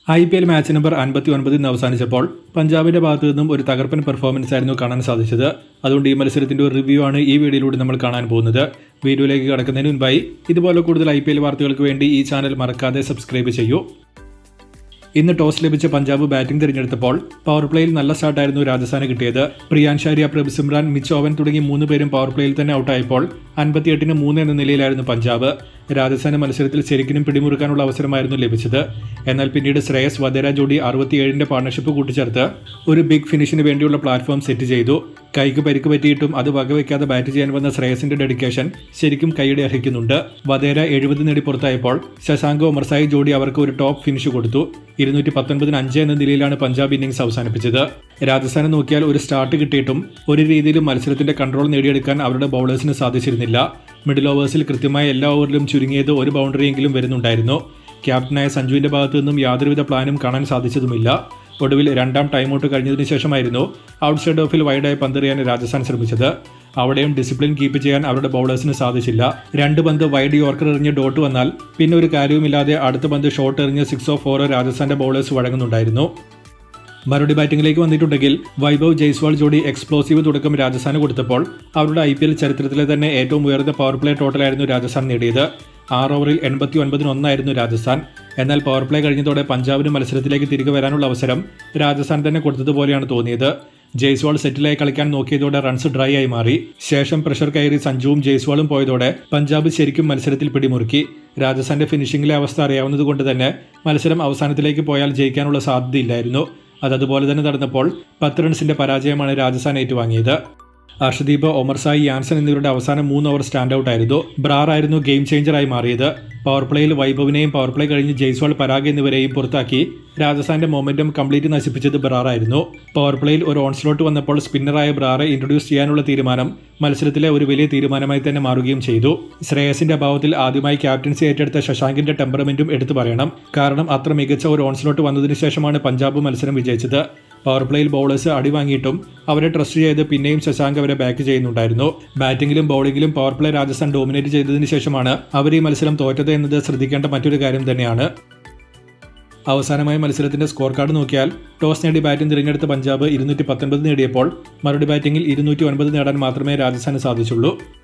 IPL match number 59 ഇന്ന് അവസാനിച്ചപ്പോൾ പഞ്ചാബിന്റെ ഭാഗത്തു നിന്നും ഒരു തകർപ്പൻ പെർഫോമൻസ് ആയിരുന്നു കാണാൻ സാധിച്ചത്. അതുകൊണ്ട് ഈ മത്സരത്തിന്റെ ഒരു റിവ്യൂ ആണ് ഈ വീഡിയോയിലൂടെ നമ്മൾ കാണാൻ പോകുന്നത്. വീഡിയോയിലേക്ക് കടക്കുന്നതിന് മുൻപായി ഇതുപോലെ കൂടുതൽ IPL വാർത്തകൾക്ക് വേണ്ടി ഈ ചാനൽ മറക്കാതെ സബ്സ്ക്രൈബ് ചെയ്യൂ. ഇന്ന് ടോസ് ലഭിച്ച പഞ്ചാബ് ബാറ്റിംഗ് തിരഞ്ഞെടുത്തപ്പോൾ പവർ പ്ലേയിൽ നല്ല സ്റ്റാർട്ടായിരുന്നു രാജസ്ഥാന് കിട്ടിയത്. പ്രിയാൻഷ് ആര്യ, പ്രഭ് സിമ്രാൻ, മിച്ച് ഓവൻ തുടങ്ങി 3 പേരും പവർ പ്ലേയിൽ തന്നെ ഔട്ടായപ്പോൾ 58-3 എന്ന നിലയിലായിരുന്നു പഞ്ചാബ്. രാജസ്ഥാന് മത്സരത്തിൽ ശരിക്കും പിടിമുറുക്കാനുള്ള അവസരമായിരുന്നു ലഭിച്ചത്. എന്നാൽ പിന്നീട് ശ്രേയസ് വധേര ജോഡി 67-ന്റെ പാർട്ണർഷിപ്പ് കൂട്ടിച്ചേർത്ത് ഒരു ബിഗ് ഫിനിഷിന് വേണ്ടിയുള്ള പ്ലാറ്റ്ഫോം സെറ്റ് ചെയ്തു. കൈക്ക് പരിക്ക് പറ്റിയിട്ടും അത് വകവയ്ക്കാതെ ബാറ്റ് ചെയ്യാൻ വന്ന ശ്രേയസിന്റെ ഡെഡിക്കേഷൻ ശരിക്കും കൈയുടെ അർഹിക്കുന്നുണ്ട്. വധേര 70 നേടി പുറത്തായപ്പോൾ ശശാങ്ക് ഒമർസായി ജോഡി അവർക്ക് ഒരു ടോപ്പ് ഫിനിഷ് കൊടുത്തു. 219-5 എന്ന നിലയിലാണ് പഞ്ചാബ് ഇന്നിംഗ്സ് അവസാനിപ്പിച്ചത്. രാജസ്ഥാനെ നോക്കിയാൽ ഒരു സ്റ്റാർട്ട് കിട്ടിയിട്ടും ഒരു രീതിയിലും മത്സരത്തിന്റെ കൺട്രോൾ നേടിയെടുക്കാൻ അവരുടെ ബൗളേഴ്സിന് സാധിച്ചിരുന്നില്ല. മിഡിൽ ഓവേഴ്സിൽ കൃത്യമായ എല്ലാ ഓവറിലും ചുരുങ്ങിയത് ഒരു ബൗണ്ടറിയെങ്കിലും വരുന്നുണ്ടായിരുന്നു. ക്യാപ്റ്റനായ സഞ്ജുവിന്റെ ഭാഗത്തു നിന്നും യാതൊരുവിധ പ്ലാനും കാണാൻ സാധിച്ചതുമില്ല. ഒടുവിൽ രണ്ടാം ടൈം ഔട്ട് കഴിഞ്ഞതിന് ശേഷമായിരുന്നു ഔട്ട്സൈഡ് ഓഫിൽ വൈഡായി പന്തെറിയാൻ രാജസ്ഥാൻ ശ്രമിച്ചത്. അവിടെയും ഡിസിപ്ലിൻ കീപ്പ് ചെയ്യാൻ അവരുടെ ബൗളേഴ്സിന് സാധിച്ചില്ല. 2 പന്ത് വൈഡ് യോർക്കർ എറിഞ്ഞ് ഡോട്ട് വന്നാൽ പിന്നെ ഒരു കാര്യവുമില്ലാതെ അടുത്ത പന്ത് ഷോട്ട് എറിഞ്ഞ് 6 ഓഫ് 4 രാജസ്ഥാന്റെ ബൗളേഴ്സ് വഴങ്ങുന്നുണ്ടായിരുന്നു. മറുപടി ബാറ്റിംഗിലേക്ക് വന്നിട്ടുണ്ടെങ്കിൽ വൈഭവ് ജയ്സ്വാൾ ജോഡി എക്സ്പ്ലോസീവ് തുടക്കം രാജസ്ഥാന് കൊടുത്തപ്പോൾ അവരുടെ IPL ചരിത്രത്തിലെ തന്നെ ഏറ്റവും ഉയർന്ന പവർ പ്ലേ ടോട്ടലായിരുന്നു രാജസ്ഥാൻ നേടിയത്. 6 ഓവറിൽ 89-1 രാജസ്ഥാൻ. എന്നാൽ പവർ പ്ലേ കഴിഞ്ഞതോടെ പഞ്ചാബിന് മത്സരത്തിലേക്ക് തിരികെ വരാനുള്ള അവസരം രാജസ്ഥാൻ തന്നെ കൊടുത്തതുപോലെയാണ് തോന്നിയത്. ജയ്സ്വാൾ സെറ്റിലായി കളിക്കാൻ നോക്കിയതോടെ റൺസ് ഡ്രൈ ആയി മാറി. ശേഷം പ്രഷർ കയറി സഞ്ജുവും ജയ്സ്വാളും പോയതോടെ പഞ്ചാബ് ശരിക്കും മത്സരത്തിൽ പിടിമുറുക്കി. രാജസ്ഥാന്റെ ഫിനിഷിംഗിലെ അവസ്ഥ അറിയാവുന്നതുകൊണ്ട് തന്നെ മത്സരം അവസാനത്തിലേക്ക് പോയാൽ ജയിക്കാനുള്ള സാധ്യതയില്ലായിരുന്നു. അതുപോലെ തന്നെ നടന്നപ്പോൾ 10 റൺസിന്റെ പരാജയമാണ് രാജസ്ഥാൻ ഏറ്റുവാങ്ങിയത്. അർഷദീപ്, ഒമർസായി, യാൻസൺ എന്നിവരുടെ അവസാനം 3 ഓവർ സ്റ്റാൻഡ് ഔട്ട് ആയിരുന്നു. ബ്രാർ ആയിരുന്നു ഗെയിം ചേഞ്ചറായി മാറിയത്. പവർ പ്ലേയിൽ വൈഭവിനെയും പവർ പ്ലേ കഴിഞ്ഞ് ജയ്സ്വാൾ, പരാഗ് എന്നിവരെയും പുറത്താക്കി രാജസ്ഥാന്റെ മൊമെന്റം കംപ്ലീറ്റ് നശിപ്പിച്ചത് ബ്രാർ ആയിരുന്നു. പവർ പ്ലേയിൽ ഒരു ഓൺസ്ലോട്ട് വന്നപ്പോൾ സ്പിന്നറായ ബ്രാറെ ഇൻട്രൊഡ്യൂസ് ചെയ്യാനുള്ള തീരുമാനം മത്സരത്തിലെ ഒരു വലിയ തീരുമാനമായി തന്നെ മാറുകയും ചെയ്തു. ശ്രേയസിന്റെ അഭാവത്തിൽ ആദ്യമായി ക്യാപ്റ്റൻസി ഏറ്റെടുത്ത ശശാങ്കിന്റെ ടെമ്പറമെന്റും എടുത്തു പറയണം. കാരണം അത്ര മികച്ച ഒരു ഓൺസ്ലോട്ട് വന്നതിന് ശേഷമാണ് പഞ്ചാബ് മത്സരം വിജയിച്ചത്. പവർ പ്ലേയിൽ ബൗളേഴ്സ് അടിവാങ്ങിയിട്ടും അവരെ ട്രസ്റ്റ് ചെയ്ത് പിന്നെയും ശശാങ്ക് അവരെ ബാക്ക് ചെയ്യുന്നുണ്ടായിരുന്നു. ബാറ്റിംഗിലും ബൗളിംഗിലും പവർ പ്ലേ രാജസ്ഥാൻ ഡോമിനേറ്റ് ചെയ്തതിന് ശേഷമാണ് അവർ ഈ മത്സരം തോറ്റത് എന്നത് ശ്രദ്ധിക്കേണ്ട മറ്റൊരു കാര്യം തന്നെയാണ്. അവസാനമായി മത്സരത്തിന്റെ സ്കോർ കാർഡ് നോക്കിയാൽ ടോസ് നേടി ബാറ്റിംഗ് തിരഞ്ഞെടുത്ത പഞ്ചാബ് 219 നേടിയപ്പോൾ മറുപടി ബാറ്റിംഗിൽ 209 നേടാൻ മാത്രമേ രാജസ്ഥാന് സാധിച്ചുള്ളൂ.